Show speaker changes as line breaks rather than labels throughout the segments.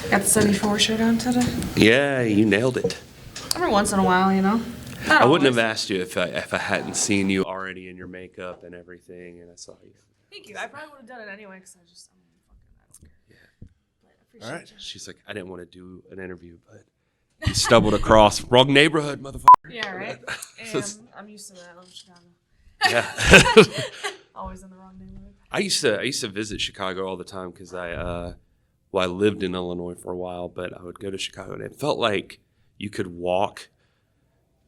Got the 74 shirt on today?
Yeah, you nailed it.
Every once in a while, you know.
I wouldn't have asked you if I hadn't seen you already in your makeup and everything, and I saw you.
Thank you. I probably would have done it anyway because I don't care.
Yeah.
But I appreciate
All right.
you.
She's like, I didn't want to do an interview, but you stumbled across wrong neighborhood, motherfucker.
Yeah, right. And I'm used to that. I love Chicago.
Yeah.
Always in the wrong neighborhood.
I used to visit Chicago all the time because I lived in Illinois for a while, but I would go to Chicago, and it felt like you could walk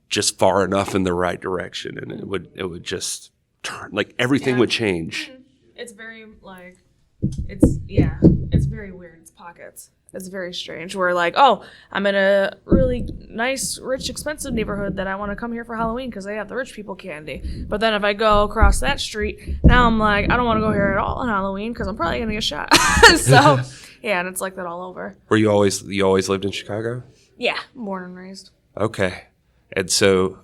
just far enough in the right direction, and it would just turn, like everything would change.
Mm-hmm. It's very it's very weird. It's pockets. It's very strange. We're like, oh, I'm in a really nice, rich, expensive neighborhood that I want to come here for Halloween because they have the rich people candy. But then if I go across that street, now I'm like, I don't want to go here at all on Halloween because I'm probably gonna get shot. So yeah, and it's like that all over.
Were you always lived in Chicago?
Yeah, born and raised.
Okay. And so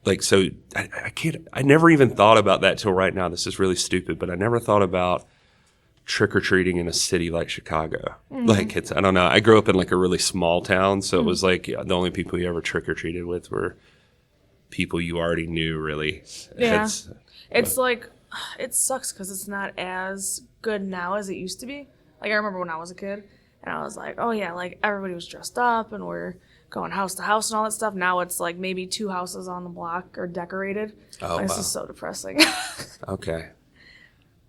I never even thought about that till right now. This is really stupid, but I never thought about trick-or-treating in a city like Chicago.
Mm-hmm.
Like, I don't know. I grew up in like a really small town, so it was like the only people you ever trick-or-treated with were people you already knew, really.
Yeah. It's like, it sucks because it's not as good now as it used to be. Like, I remember when I was a kid, and I was like, oh yeah, like everybody was dressed up, and we're going house to house and all that stuff. Now it's like maybe 2 houses on the block are decorated.
Oh,
like,
wow.
This is so depressing.
Okay.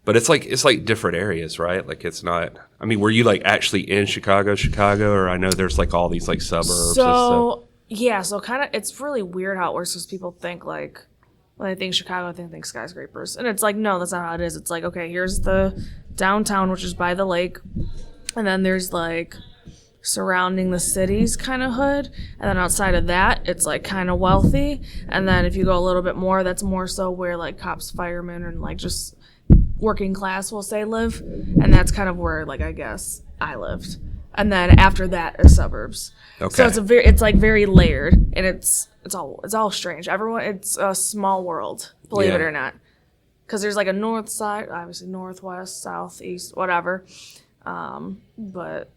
But it's like different areas, right? Like it's not. I mean, were you like actually in Chicago, or I know there's like all these like suburbs. and
So yeah, so kind of it's really weird how it works because people think like when they think Chicago, they think skyscrapers, and it's like no, that's not how it is. It's like okay, here's the downtown, which is by the lake, and then there's like surrounding the cities kind of hood, and then outside of that it's like kind of wealthy, and then if you go a little bit more, that's more so where like cops, firemen, and like just working class will say live, and that's kind of where like I guess I lived, and then after that is suburbs.
Okay.
So it's like very layered, and it's all strange. It's a small world, believe it or not, because there's like a north side, obviously northwest, south, east, whatever, but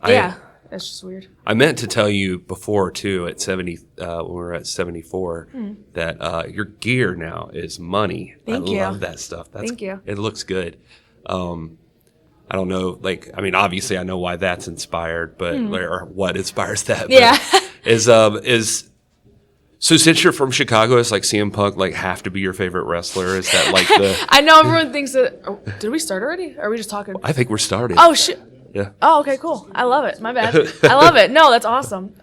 yeah, it's just weird.
I meant to tell you before too at 70 when we were at 74 that your gear now is money.
Thank
I
you.
love that stuff.
Thank you.
It looks good. I don't know, like I mean, obviously I know why that's inspired, but or what inspires that. But
Yeah.
is so since you're from Chicago, is like CM Punk like have to be your favorite wrestler? Is that like the?
I know everyone thinks that. Oh, did we start already? Or are we just talking?
I think we're started.
Oh shit.
Yeah.
Oh, okay, cool. I love it. My bad. I love it. No, that's awesome.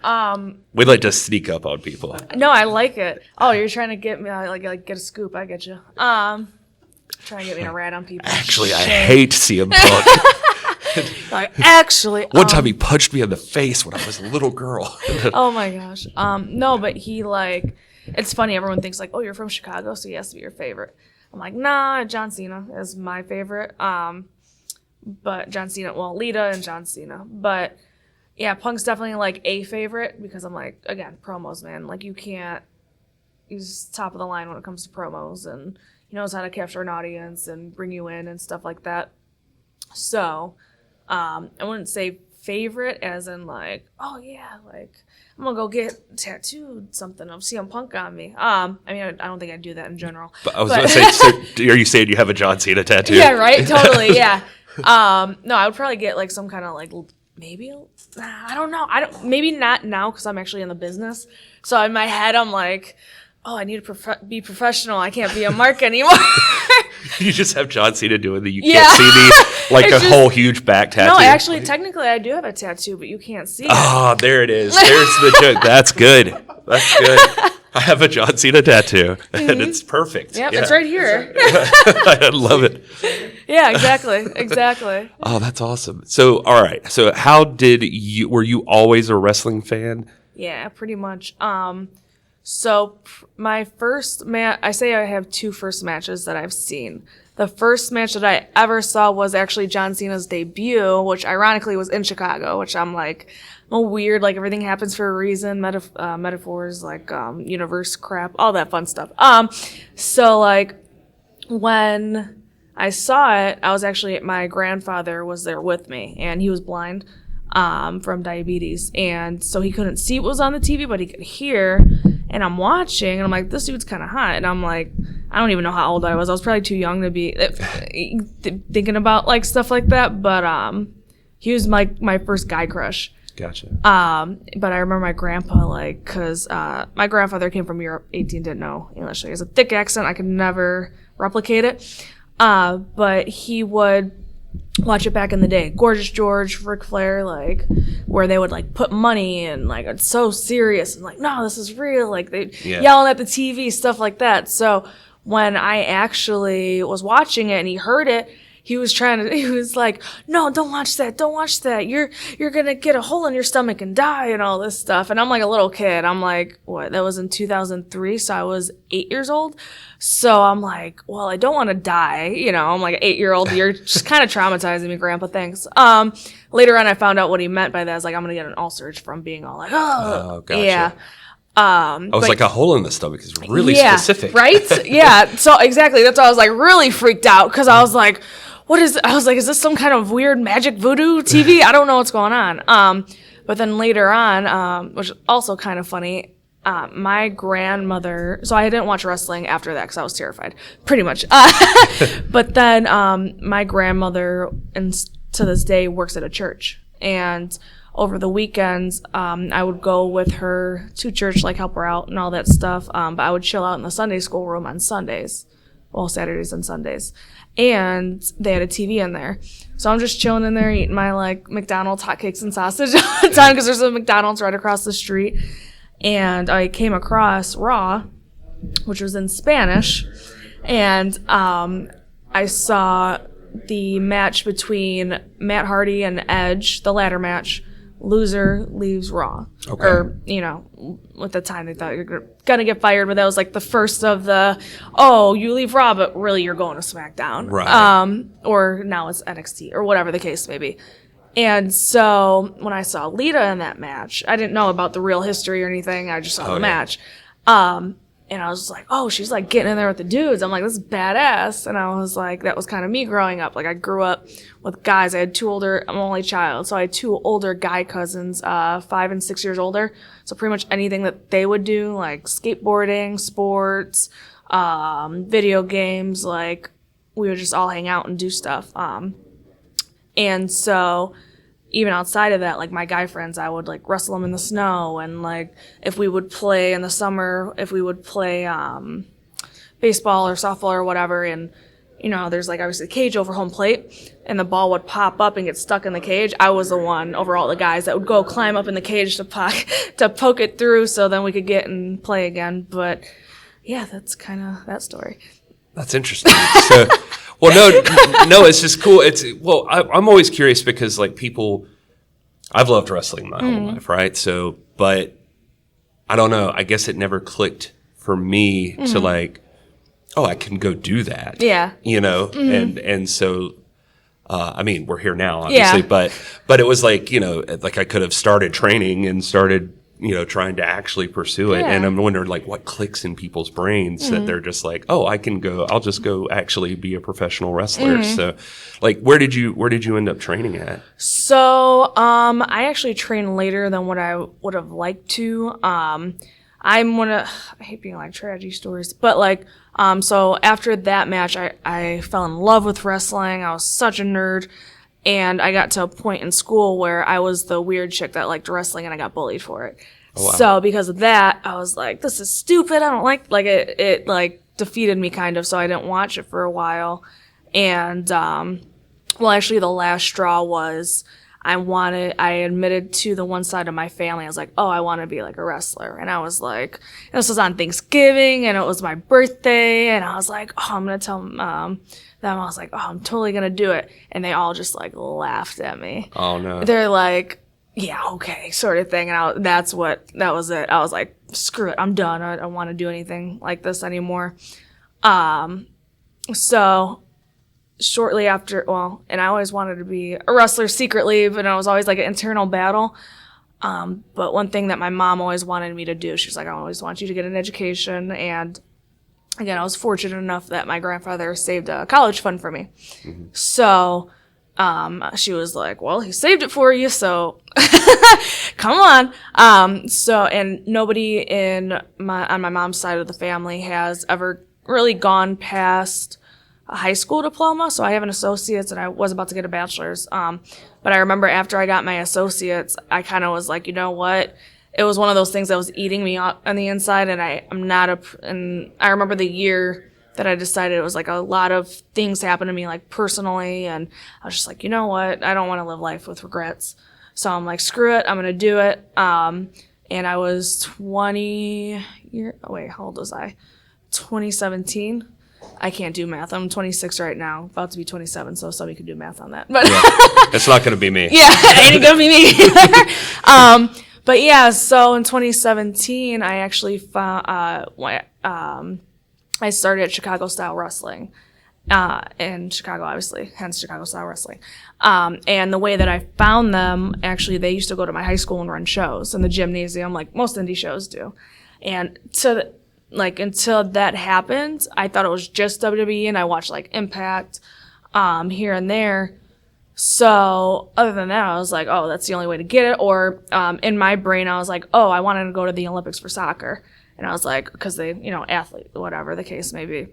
We like to sneak up on people.
No, I like it. Oh, you're trying to get me like get a scoop. I get you. Trying to get me to rat on people.
Actually, I hate CM Punk.
Like, actually,
One time he punched me in the face when I was a little girl.
oh my gosh. No, but he like, it's funny. Everyone thinks like, oh, you're from Chicago, so he has to be your favorite. I'm like, nah. John Cena is my favorite. But John Cena, well, Lita and John Cena. But yeah, Punk's definitely like a favorite because I'm like, again, promos, man. Like he's top of the line when it comes to promos, and he knows how to capture an audience and bring you in and stuff like that. So I wouldn't say favorite as in like, oh yeah, like I'm gonna go get tattooed something of CM Punk on me. I mean, I don't think I'd do that in general.
But I was going to say, so are you saying you have a John Cena tattoo?
Yeah, right. Totally. Yeah. No, I would probably get like some kind of like maybe I don't know. Maybe not now because I'm actually in the business. So in my head, I'm like, oh, I need to be professional. I can't be a mark anymore.
You just have John Cena doing the can't see the like a whole huge back tattoo.
No, actually, technically, I do have a tattoo, but you can't see it.
Oh, there it is. There's the joke. That's good. That's good. I have a John Cena tattoo, and it's perfect.
Yep, it's right here.
I love it.
Yeah, exactly.
Oh, that's awesome. So, all right. So, were you always a wrestling fan?
Yeah, pretty much. So my first I say I have 2 first matches that I've seen. The first match that I ever saw was actually John Cena's debut, which ironically was in Chicago, which I'm like, weird, like everything happens for a reason, metaphors, like universe crap, all that fun stuff. So like when I saw it. I was actually, my grandfather was there with me, and he was blind from diabetes. And so he couldn't see what was on the TV, but he could hear. And I'm watching, and I'm like, this dude's kind of hot. And I'm like, I don't even know how old I was. I was probably too young to be thinking about, like, stuff like that. But he was my first guy crush.
Gotcha.
But I remember my grandpa, like, because my grandfather came from Europe, 18, didn't know English. So he has a thick accent. I could never replicate it. But he would watch it back in the day. Gorgeous George, Ric Flair, like, where they would, like, put money and, like, it's so serious. And, like, no, this is real. Like, they yelling at the TV, stuff like that. So when I actually was watching it and he heard it, he was like, no, don't watch that. Don't watch that. You're going to get a hole in your stomach and die and all this stuff. And I'm like a little kid. I'm like, what? That was in 2003. So I was 8 years old. So I'm like, well, I don't want to die. You know, I'm like an 8-year-old. You're just kind of traumatizing me, Grandpa. Thanks. Later on, I found out what he meant by that. I was like, I'm going to get an ulcer from being all like, oh,
gotcha.
Yeah.
I was like, a hole in the stomach is really specific.
Right? Yeah. So exactly. That's why I was like really freaked out, because I was like, I was like, is this some kind of weird magic voodoo TV? I don't know what's going on. But then later on, which is also kind of funny, my grandmother, so I didn't watch wrestling after that because I was terrified, pretty much. But then my grandmother, and to this day, works at a church. And over the weekends, I would go with her to church, like help her out and all that stuff. But I would chill out in the Sunday school room on Sundays. Well, Saturdays and Sundays. And they had a TV in there. So I'm just chilling in there eating my, like, McDonald's hotcakes and sausage all the time because there's a McDonald's right across the street. And I came across Raw, which was in Spanish. And I saw the match between Matt Hardy and Edge, the ladder match. Loser leaves Raw.
Okay.
Or, you know, at the time they thought you were going to get fired, but that was like the first of the, oh, you leave Raw, but really you're going to SmackDown.
Right.
Or now it's NXT, or whatever the case may be. And so when I saw Lita in that match, I didn't know about the real history or anything. I just saw the match. And I was like, oh, she's like getting in there with the dudes. I'm like, this is badass. And I was like, that was kind of me growing up. Like, I grew up with guys. I'm an only child. So I had 2 older guy cousins, 5 and 6 years older. So pretty much anything that they would do, like skateboarding, sports, video games, like we would just all hang out and do stuff. And so even outside of that, like my guy friends, I would like wrestle them in the snow, and like if we would play in the summer, if we would play baseball or softball or whatever, and you know, there's like obviously the cage over home plate, and the ball would pop up and get stuck in the cage. I was the one over all the guys that would go climb up in the cage to poke it through, so then we could get and play again. But yeah, that's kind of that story.
That's interesting. So, well, no, it's just cool. I'm always curious because like I've loved wrestling my whole life, right? So, but I don't know. I guess it never clicked for me to like, oh, I can go do that.
Yeah.
You know, and so, I mean, we're here now, obviously, but it was like, you know, like I could have started training and started, you know, trying to actually pursue it. And I'm wondering like what clicks in people's brains that they're just like, oh, I'll just go actually be a professional wrestler. So like, where did you end up training at? So,
I actually trained later than what I would have liked to. I hate being like tragedy stories, but like, so after that match, I fell in love with wrestling. I was such a nerd. And I got to a point in school where I was the weird chick that liked wrestling, and I got bullied for it. Oh, wow. So because of that, I was like, this is stupid. I don't like it like defeated me kind of. So I didn't watch it for a while. And, well, actually the last straw was I admitted to the one side of my family. I was like, oh, I want to be like a wrestler. And I was like, this was on Thanksgiving and it was my birthday. And I was like, oh, I'm going to tell them. I was like, oh, I'm totally going to do it. And they all just like laughed at me.
Oh, no.
They're like, yeah, okay, sort of thing. And that was it. I was like, screw it. I'm done. I don't want to do anything like this anymore. So shortly after, and I always wanted to be a wrestler secretly, but it was always like an internal battle. But one thing that my mom always wanted me to do, she was like, I always want you to get an education. And again, I was fortunate enough that my grandfather saved a college fund for me. So she was like, well, he saved it for you, so come on. So, and nobody on my mom's side of the family has ever really gone past a high school diploma. So I have an associate's and I was about to get a bachelor's. But I remember after I got my associate's, I kind of was like, you know what? It was one of those things that was eating me up on the inside, and and I remember the year that I decided it was like a lot of things happened to me, like personally, and I was just like, you know what? I don't want to live life with regrets. So I'm like, screw it, I'm going to do it. And I was how old was I? 2017. I can't do math. I'm 26 right now, about to be 27, so somebody could do math on that. But
It's not going to be me.
Yeah, it ain't going to be me either. But yeah, so in 2017, I actually found, I started Chicago style wrestling, in Chicago, obviously, hence Chicago style wrestling. And the way that I found them, actually, they used to go to my high school and run shows in the gymnasium, like most indie shows do. And until that happened, I thought it was just WWE, and I watched like Impact, here and there. So other than that, I was like, oh, that's the only way to get it. Or in my brain, I was like, oh, I wanted to go to the Olympics for soccer. And I was like, because they, athlete, whatever the case may be.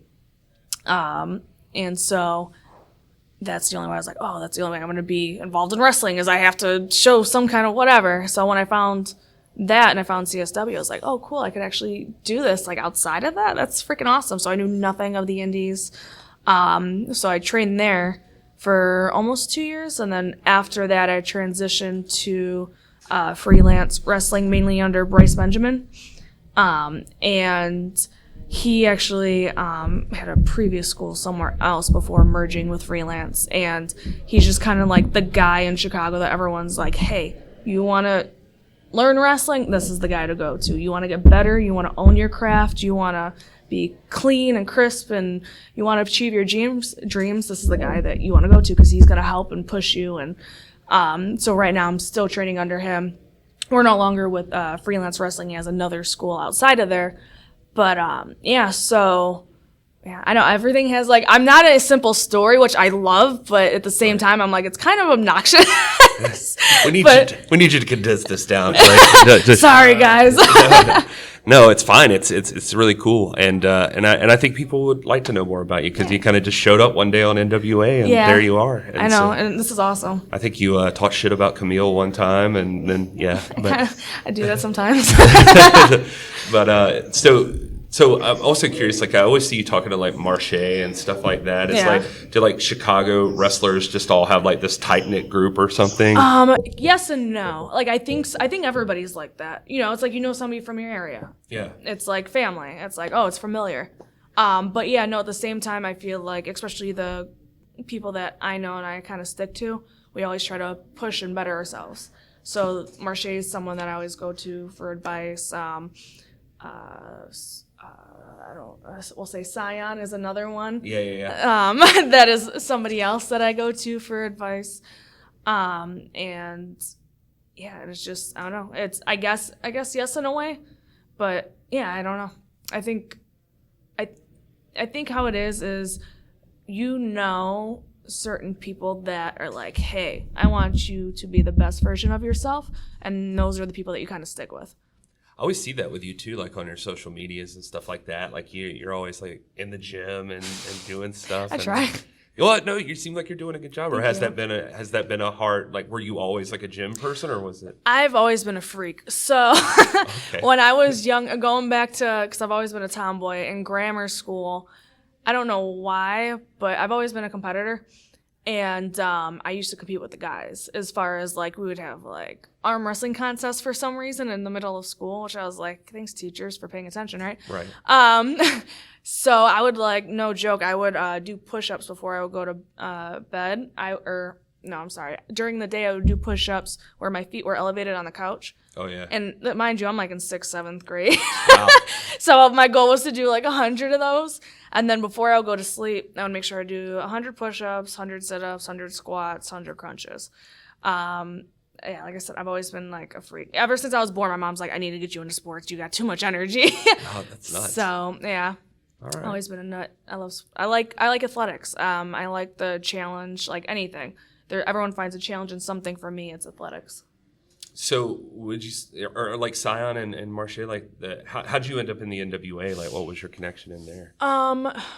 And so that's the only way I was like, oh, that's the only way I'm going to be involved in wrestling is I have to show some kind of whatever. So when I found that and I found CSW, I was like, oh, cool, I could actually do this like outside of that. That's freaking awesome. So I knew nothing of the indies. So I trained there for almost 2 years, and then after that I transitioned to freelance wrestling, mainly under Bryce Benjamin, and he actually had a previous school somewhere else before merging with freelance, and he's just kind of like the guy in Chicago that everyone's like, hey, you want to learn wrestling? This is the guy to go to. You want to get better? You want to own your craft? You want to be clean and crisp and you want to achieve your dreams, this is the guy that you want to go to because he's going to help and push you. And so right now I'm still training under him. We're no longer with freelance wrestling. He has another school outside of there. But so I know everything has like, I'm not a simple story, which I love, but at the same time, I'm like, it's kind of obnoxious.
We need you to condense this down.
Sorry, guys.
No, it's fine. It's really cool, and I think people would like to know more about you because you kind of just showed up one day on NWA, and there you are. And
I know, and this is awesome.
I think you talked shit about Camille one time, and then
I do that sometimes.
But so I'm also curious. Like I always see you talking to like Marche and stuff like that. It's like, do like Chicago wrestlers just all have like this tight knit group or something?
Yes and no. Like I think everybody's like that. It's like somebody from your area.
Yeah.
It's like family. It's like, oh, it's familiar. But yeah, no. At the same time, I feel like, especially the people that I know and I kind of stick to, we always try to push and better ourselves. So Marche is someone that I always go to for advice. We'll say Scion is another one.
Yeah.
That is somebody else that I go to for advice. And yeah, it's just, I don't know. It's, I guess yes in a way, but yeah, I don't know. I think how it is certain people that are like, hey, I want you to be the best version of yourself. And those are the people that you kind of stick with.
I always see that with you too, like on your social medias and stuff like that. Like you're always like in the gym and doing stuff.
I try.
Well, no, you seem like you're doing a good job. Or has that been a hard, like, were you always like a gym person, or was it?
I've always been a freak. So when I was young, going back to, because I've always been a tomboy in grammar school, I don't know why, but I've always been a competitor. And I used to compete with the guys as far as like we would have like arm wrestling contests for some reason in the middle of school, which I was like, thanks teachers for paying attention, right?
Right.
So I would like, no joke, I would do push-ups before I would go to bed. During the day I would do push-ups where my feet were elevated on the couch.
Oh yeah.
And mind you, I'm like in 6th, 7th grade.
Wow.
So my goal was to do like 100 of those. And then before I would go to sleep, I would make sure I do 100 push-ups, 100 sit-ups, 100 squats, 100 crunches. Yeah, like I said, I've always been like a freak. Ever since I was born, my mom's like, I need to get you into sports. You got too much energy.
Oh, that's nuts.
So, yeah.
All right.
Always been a nut. I like athletics. I like the challenge, like anything. Everyone finds a challenge in something. For me, it's athletics.
So would you, or like Scion and Marche, like how'd you end up in the NWA? Like, what was your connection in there?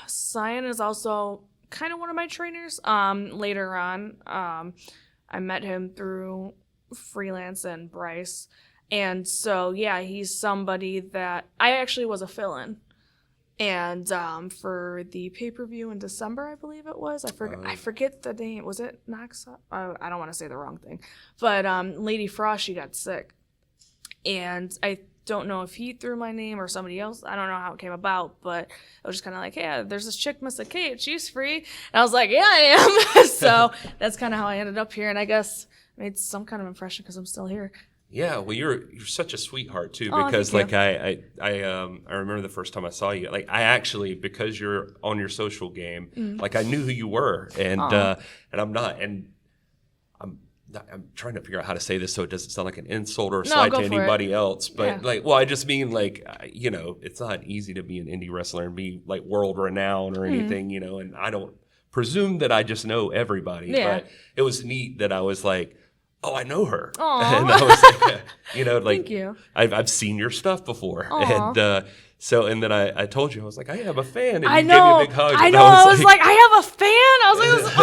Scion is also kind of one of my trainers. Later on, I met him through freelance and Bryce. And so, yeah, he's somebody that I actually was a fill-in. And for the pay-per-view in December, I believe it was. I forget the name. Was it Knox? I don't want to say the wrong thing. But Lady Frost, she got sick. And I don't know if he threw my name or somebody else. I don't know how it came about. But it was just kind of like, hey, there's this chick, Missa Kate. She's free. And I was like, yeah, I am. So that's kind of how I ended up here. And I guess I made some kind of impression because I'm still here.
Yeah, well, you're such a sweetheart too,
Oh,
because
thank
like I remember the first time I saw you. Like I actually, because you're on your social game, like I knew who you were, and I'm not, and I'm trying to figure out how to say this so it doesn't sound like an insult or a slight to anybody else. But like, well, I just mean like, you know, it's not easy to be an indie wrestler and be like world renowned or anything, you know. And I don't presume that I just know everybody, but it was neat that I was like, oh, I know her.
Aww.
And I was like, you know, like,
Thank you.
I've seen your stuff before.
Aww.
And and then I told you, I was like, I have a fan. And
I
you
know.
gave me a big hug.
I know. I was like, I have a fan. I was like, this is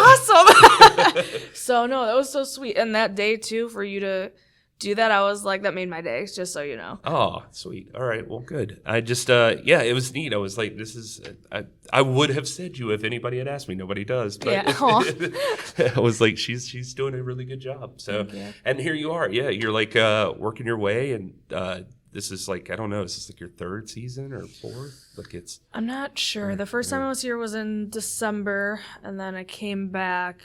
awesome. So, no, that was so sweet. And that day, too, for you to do that, I was like, that made my day, just so you know.
Oh, sweet. All right. Well, good. I just, it was neat. I was like, this is, I would have said you if anybody had asked me. Nobody does. But
Yeah.
I was like, she's doing a really good job. So, and here you are. Yeah. You're like working your way. And this is like, I don't know, is this like your third season or fourth? Like
I'm not sure. The first time I was here was in December. And then I came back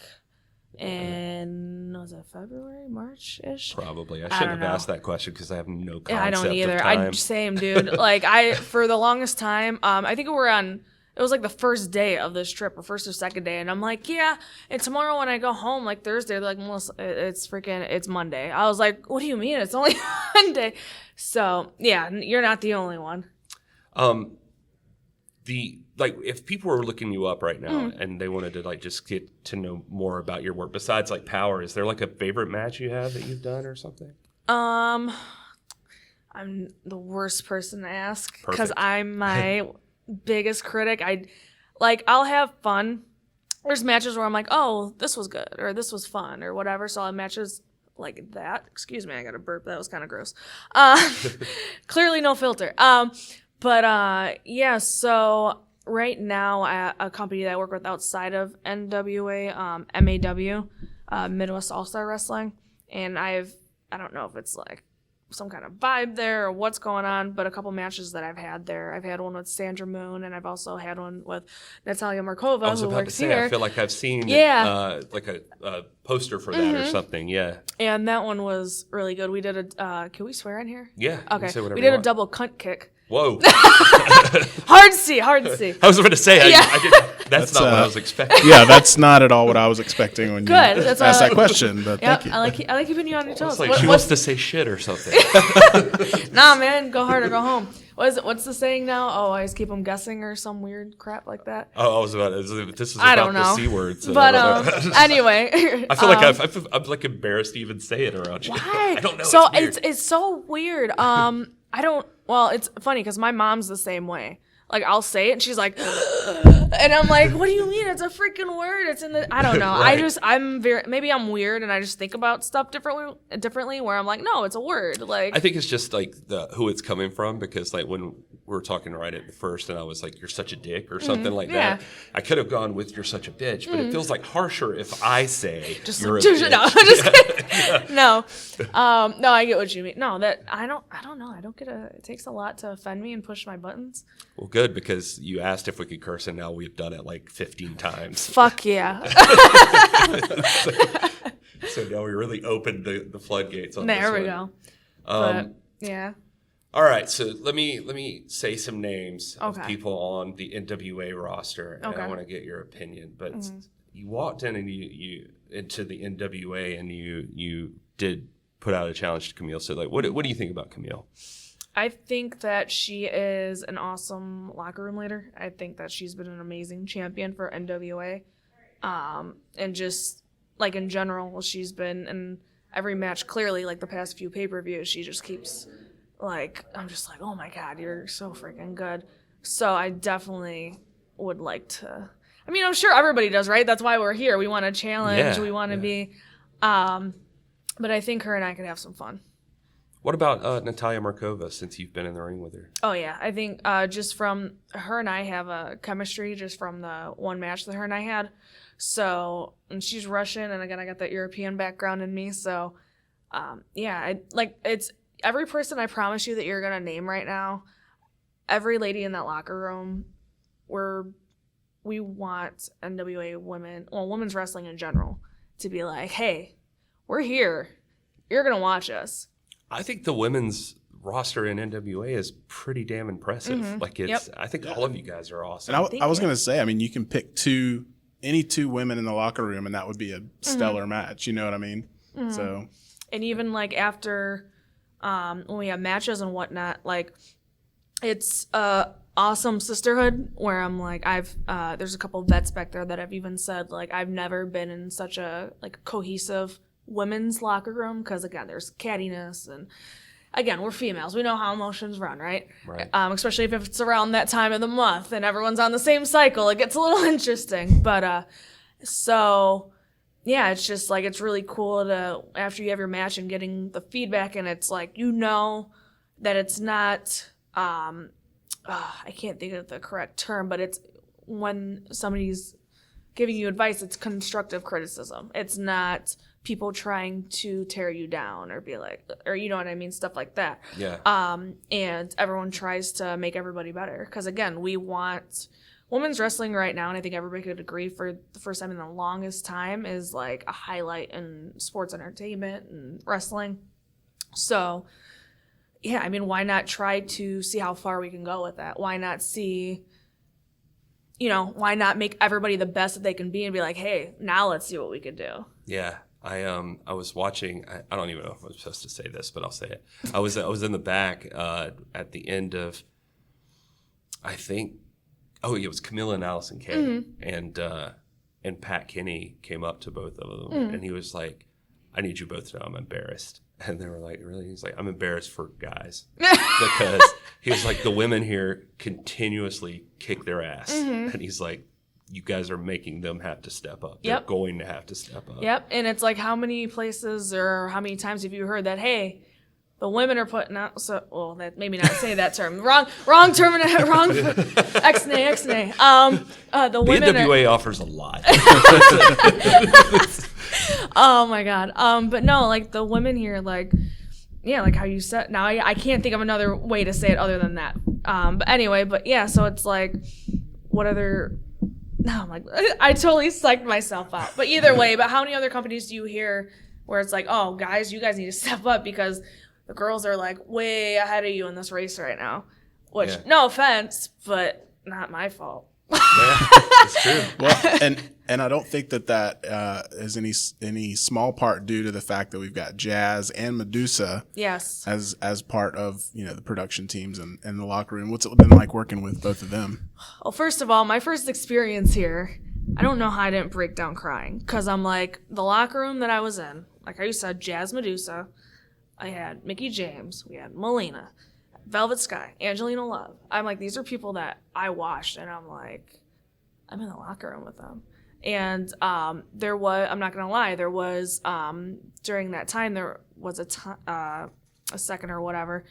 in, was it February, March-ish?
Probably. I shouldn't have asked that question because I have no concept
I don't either.
of time.
Same, dude. Like, for the longest time, I think it was like the first day of this trip, or first or second day, and I'm like, yeah, and tomorrow when I go home, like Thursday, they're like, Melissa, it's Monday. I was like, what do you mean? It's only Monday. So, yeah, you're not the only one.
If people were looking you up right now and they wanted to like just get to know more about your work besides like Powerrr, is there like a favorite match you have that you've done or something?
I'm the worst person to ask because I'm my biggest critic. I'll have fun. There's matches where I'm like, oh, this was good or this was fun or whatever. So I'll have matches like that. Excuse me, I got a burp. That was kind of gross. Clearly no filter. So right now, a company that I work with outside of NWA, MAW, Midwest All-Star Wrestling, and I don't know if it's like some kind of vibe there or what's going on, but a couple matches that I've had there. I've had one with Sandra Moon, and I've also had one with Natalia Markova, who works here.
I feel like I've seen like a poster for that or something. Yeah. And
that one was really good. We did can we swear in here?
Yeah.
Okay. We did a double cunt kick.
Whoa.
Hard to see. I
was going to say, that's not what I was expecting.
Yeah, that's not at all what I was expecting when you asked that question. But thank you.
I like keeping you on your toes.
It's like she wants to say shit or something.
Nah, man, go hard or go home. What's the saying now? Oh, I just keep them guessing or some weird crap like that.
Oh, I was about this is about the C word. So
but anyway,
I feel like I'm like embarrassed to even say it around you.
Why?
I don't know.
So it's so weird. I don't. Well, it's funny because my mom's the same way. Like, I'll say it, and she's like, and I'm like, what do you mean? It's a freaking word. It's in the, I don't know. Right. Maybe I'm weird, and I just think about stuff differently, where I'm like, no, it's a word. Like,
I think it's just, like, who it's coming from, because, like, when we were talking right at first, and I was like, you're such a dick, or something like that, I could have gone with you're such a bitch, but it feels, like, harsher if I say you're a bitch.
No, just kidding. No, I get what you mean. No, I don't know. I don't get it takes a lot to offend me and push my buttons.
Well, good, because you asked if we could curse, and now we've done it like 15 times.
Fuck yeah.
so now we really opened the floodgates on
there
this
we
one.
go. Yeah.
All right, so let me say some names of people on the NWA roster, and I want to get your opinion. But you walked in and you into the NWA, and you did put out a challenge to Camille. So, like, what do you think about Camille?
I think that she is an awesome locker room leader. I think that she's been an amazing champion for NWA. And just, like, in general, she's been in every match, clearly, like, the past few pay-per-views, she just keeps, like, I'm just like, oh, my God, you're so freaking good. So I definitely would like to, I mean, I'm sure everybody does, right? That's why we're here. We want to challenge. We want to be, but I think her and I could have some fun.
What about Natalia Markova, since you've been in the ring with her?
Oh, yeah. I think just from her and I have a chemistry just from the one match that her and I had. So, and she's Russian, and again, I got that European background in me. So, it's every person I promise you that you're going to name right now, every lady in that locker room, we want NWA women, well, women's wrestling in general, to be like, hey, we're here. You're going to watch us.
I think the women's roster in NWA is pretty damn impressive.
Mm-hmm.
Like it's, I think all of you guys are awesome.
And I was going to say, I mean, you can pick any two women in the locker room, and that would be a stellar match. You know what I mean? Mm-hmm. So,
and even like after when we have matches and whatnot, like it's awesome sisterhood where I'm like there's a couple vets back there that have even said like I've never been in such a like cohesive women's locker room, because again there's cattiness, and again we're females, we know how emotions run, right? Especially if it's around that time of the month and everyone's on the same cycle, it gets a little interesting. But so yeah, it's just like it's really cool to, after you have your match and getting the feedback, and it's like you know that it's not I can't think of the correct term, but it's when somebody's giving you advice, it's constructive criticism. It's not people trying to tear you down or be like, or you know what I mean, stuff like that.
Yeah.
And everyone tries to make everybody better. Because again, we want women's wrestling right now, and I think everybody could agree for the first time in the longest time, is like a highlight in sports entertainment and wrestling. So, yeah, I mean, why not try to see how far we can go with that? Why not see, why not make everybody the best that they can be and be like, hey, now let's see what we could do.
Yeah. I was watching, I don't even know if I'm supposed to say this, but I'll say it. I was in the back at the end of, I think, it was Camilla and Allison Kay. Mm-hmm. And Pat Kenny came up to both of them, and he was like, I need you both to know I'm embarrassed. And they were like, really? He's like, I'm embarrassed for guys. Because he was like, the women here continuously kick their ass. Mm-hmm. And he's like, you guys are making them have to step up. They're going to have to step up.
Yep. And it's like, how many places or how many times have you heard that, hey, the women are putting out, that maybe not say that term. Wrong term, wrong, ex-nay. The women
NWA offers a lot.
Oh my God. But no, like the women here, like, yeah, like how you said, now I can't think of another way to say it other than that. But anyway, yeah, so it's like, what other, no, I'm like, I totally psyched myself out. But either way, but how many other companies do you hear where it's like, oh, guys, you guys need to step up because the girls are like way ahead of you in this race right now? Which, no offense, but not my fault.
Yeah, it's true.
Well, and I don't think that is any small part due to the fact that we've got Jazz and Medusa as part of the production teams and the locker room. What's it been like working with both of them?
Well, first of all, my first experience here, I don't know how I didn't break down crying, because I'm like, the locker room that I was in, like I said, Jazz, Medusa, I had Mickie James, we had Melina, Velvet Sky, Angelina Love. I'm like, these are people that I watched, and I'm like, I'm in the locker room with them. And there was, I'm not going to lie, there was, during that time, there was a second or whatever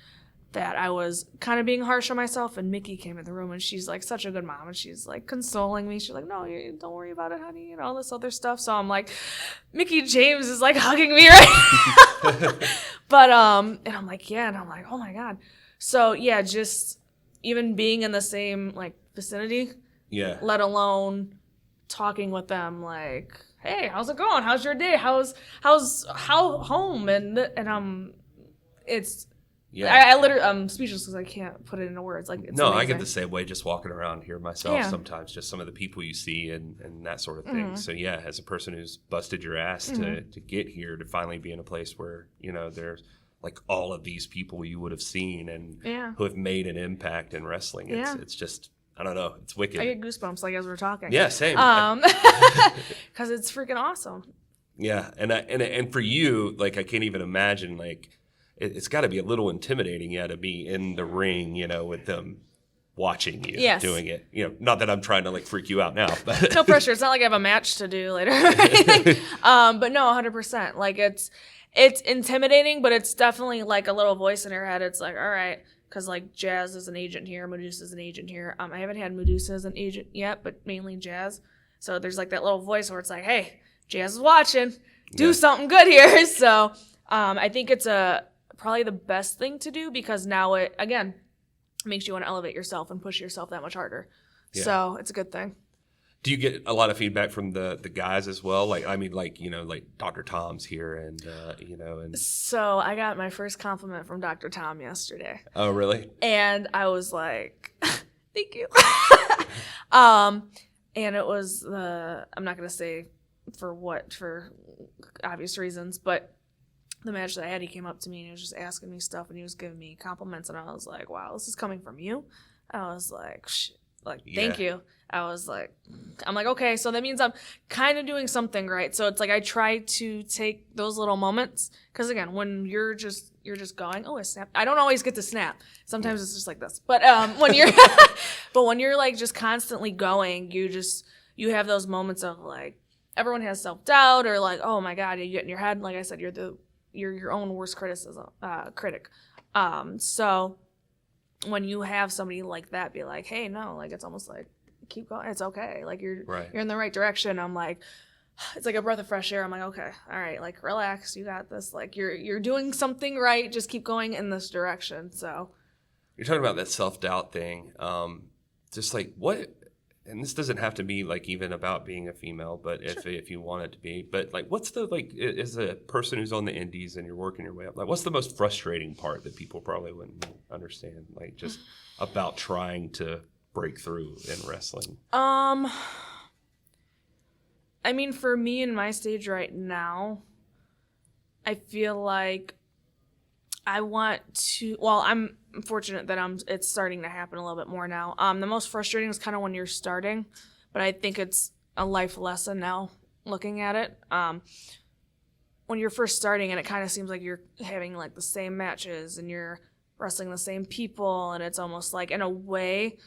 that I was kind of being harsh on myself, and Mickie came in the room, and she's like such a good mom, and she's like consoling me. She's like, no, don't worry about it, honey, and all this other stuff. So I'm like, Mickie James is like hugging me right now. But, and I'm like, yeah, and I'm like, oh my God. So yeah, just even being in the same like vicinity, let alone talking with them like, hey, how's it going? How's your day? How's home? And it's I literally I'm speechless because I can't put it into words. Like it's amazing.
I get the same way just walking around here myself sometimes, just some of the people you see and that sort of thing. Mm-hmm. So yeah, as a person who's busted your ass to get here, to finally be in a place where there's like all of these people you would have seen and who have made an impact in wrestling. It's just, I don't know, it's wicked.
I get goosebumps like as we're talking.
Yeah, same.
Because it's freaking awesome.
Yeah, and for you, like I can't even imagine, like it's got to be a little intimidating, to be in the ring, with them watching you doing it. Not that I'm trying to like freak you out now, but
no pressure. It's not like I have a match to do later or anything. But no, 100%. Like it's intimidating, but it's definitely like a little voice in your head. It's like, all right, because like Jazz is an agent here, Medusa is an agent here. I haven't had Medusa as an agent yet, but mainly Jazz. So there's like that little voice where it's like, hey, Jazz is watching. Do something good here. So I think it's probably the best thing to do because now it, again, makes you want to elevate yourself and push yourself that much harder. Yeah. So it's a good thing.
Do you get a lot of feedback from the guys as well? Like, I mean, like, like Dr. Tom's here and, and. So
I got my first compliment from Dr. Tom yesterday.
Oh, really?
And I was like, thank you. And it was, I'm not going to say for obvious reasons, but the match that I had, he came up to me and he was just asking me stuff and he was giving me compliments and I was like, wow, this is coming from you? I was like, shit, like, thank you. I'm like, okay, so that means I'm kind of doing something right. So it's like I try to take those little moments because again, when you're just going, oh, I snapped. I don't always get to snap. Sometimes it's just like this. But when you're like just constantly going, you have those moments of like everyone has self-doubt or like, oh my God, you get in your head. Like I said, you're your own worst critic. So when you have somebody like that be like, hey, no, like it's almost like keep going, it's okay, like you're in the right direction. I'm like, it's like a breath of fresh air. I'm like, okay, all right, like relax, you got this, like you're doing something right, just keep going in this direction. So
you're talking about that self-doubt thing, just like what, and this doesn't have to be like even about being a female, but if you want it to be, but like what's the, like as a person who's on the indies and you're working your way up, like what's the most frustrating part that people probably wouldn't understand, like just about trying to break through in wrestling?
I mean, for me in my stage right now, I feel like I want to, well, I'm fortunate that it's starting to happen a little bit more now. The most frustrating is kind of when you're starting, but I think it's a life lesson now looking at it. When you're first starting and it kind of seems like you're having like the same matches and you're wrestling the same people and it's almost like in a way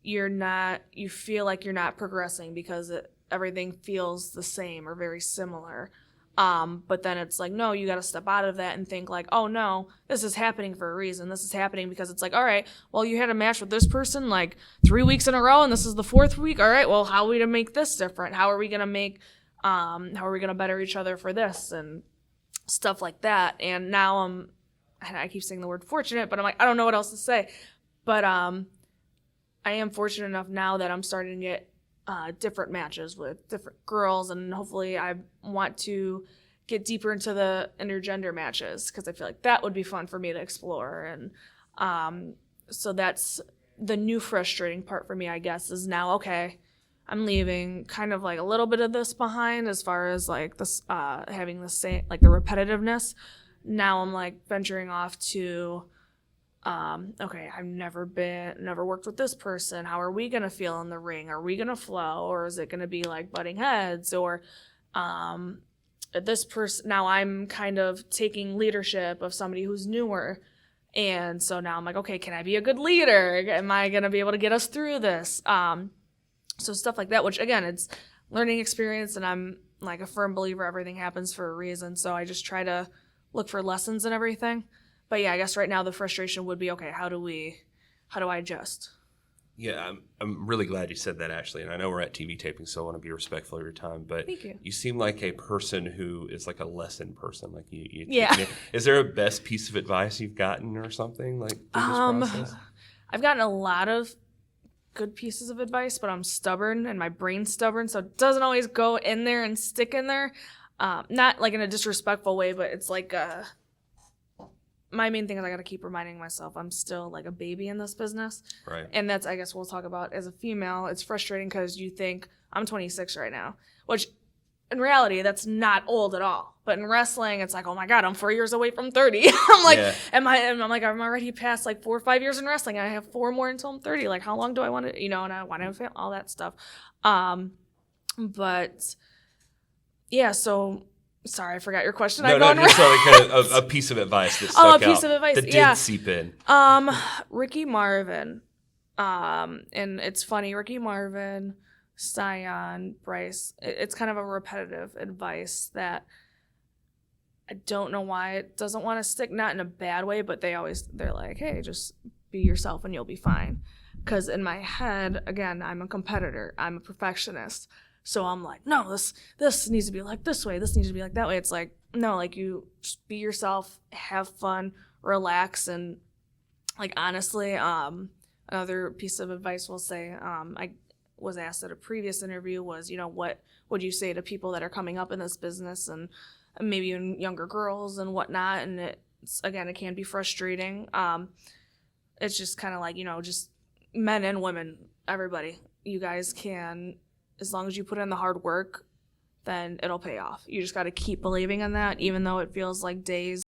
you feel like you're not progressing because everything feels the same or very similar. But then it's like, no, you got to step out of that and think like, oh no, this is happening for a reason. This is happening because it's like, all right, well, you had a match with this person like 3 weeks in a row and this is the 4th week. All right, well, how are we to make this different? How are we going to better each other for this and stuff like that? And now and I keep saying the word fortunate, but I'm like, I don't know what else to say. But, I am fortunate enough now that I'm starting to get different matches with different girls, and hopefully I want to get deeper into the intergender matches because I feel like that would be fun for me to explore. And so that's the new frustrating part for me, I guess, is now, okay, I'm leaving kind of like a little bit of this behind as far as like this having the same, like the repetitiveness. Now I'm like venturing off to okay, I've never worked with this person. How are we going to feel in the ring? Are we going to flow? Or is it going to be like butting heads? Or, this person, now I'm kind of taking leadership of somebody who's newer. And so now I'm like, okay, can I be a good leader? Am I going to be able to get us through this? So stuff like that, which again, it's learning experience and I'm like a firm believer everything happens for a reason. So I just try to look for lessons and everything. But yeah, I guess right now the frustration would be, okay, how do I adjust?
Yeah, I'm really glad you said that, Ashley. And I know we're at TV taping, so I want to be respectful of your time. But
thank you.
You seem like a person who is like a lesson person. Like you
yeah.
Is there a best piece of advice you've gotten or something like through this process?
I've gotten a lot of good pieces of advice, but I'm stubborn and my brain's stubborn, so it doesn't always go in there and stick in there. Not like in a disrespectful way, but it's like my main thing is I got to keep reminding myself I'm still like a baby in this business.
Right.
And that's, I guess we'll talk about as a female, it's frustrating because you think I'm 26 right now, which in reality, that's not old at all. But in wrestling, it's like, oh my God, I'm 4 years away from 30. I'm like, I'm already past like 4 or 5 years in wrestling. I have 4 more until I'm 30. Like, how long do I want to, and I want to fail, all that stuff. But yeah, so sorry, I forgot your question.
No, just like a piece of advice that stuck out.
A piece of advice,
that did seep in.
Ricky Marvin. And it's funny, Ricky Marvin, Sion, Bryce, it's kind of a repetitive advice that I don't know why it doesn't want to stick, not in a bad way, but they're like, hey, just be yourself and you'll be fine. Because in my head, again, I'm a competitor, I'm a perfectionist. So I'm like, no, this needs to be like this way, this needs to be like that way. It's like, no, like you just be yourself, have fun, relax. And like, honestly, another piece of advice we'll say, I was asked at a previous interview was, what would you say to people that are coming up in this business and maybe even younger girls and whatnot? And it can be frustrating. It's just kind of like, just men and women, everybody, you guys can, as long as you put in the hard work, then it'll pay off. You just got to keep believing in that, even though it feels like days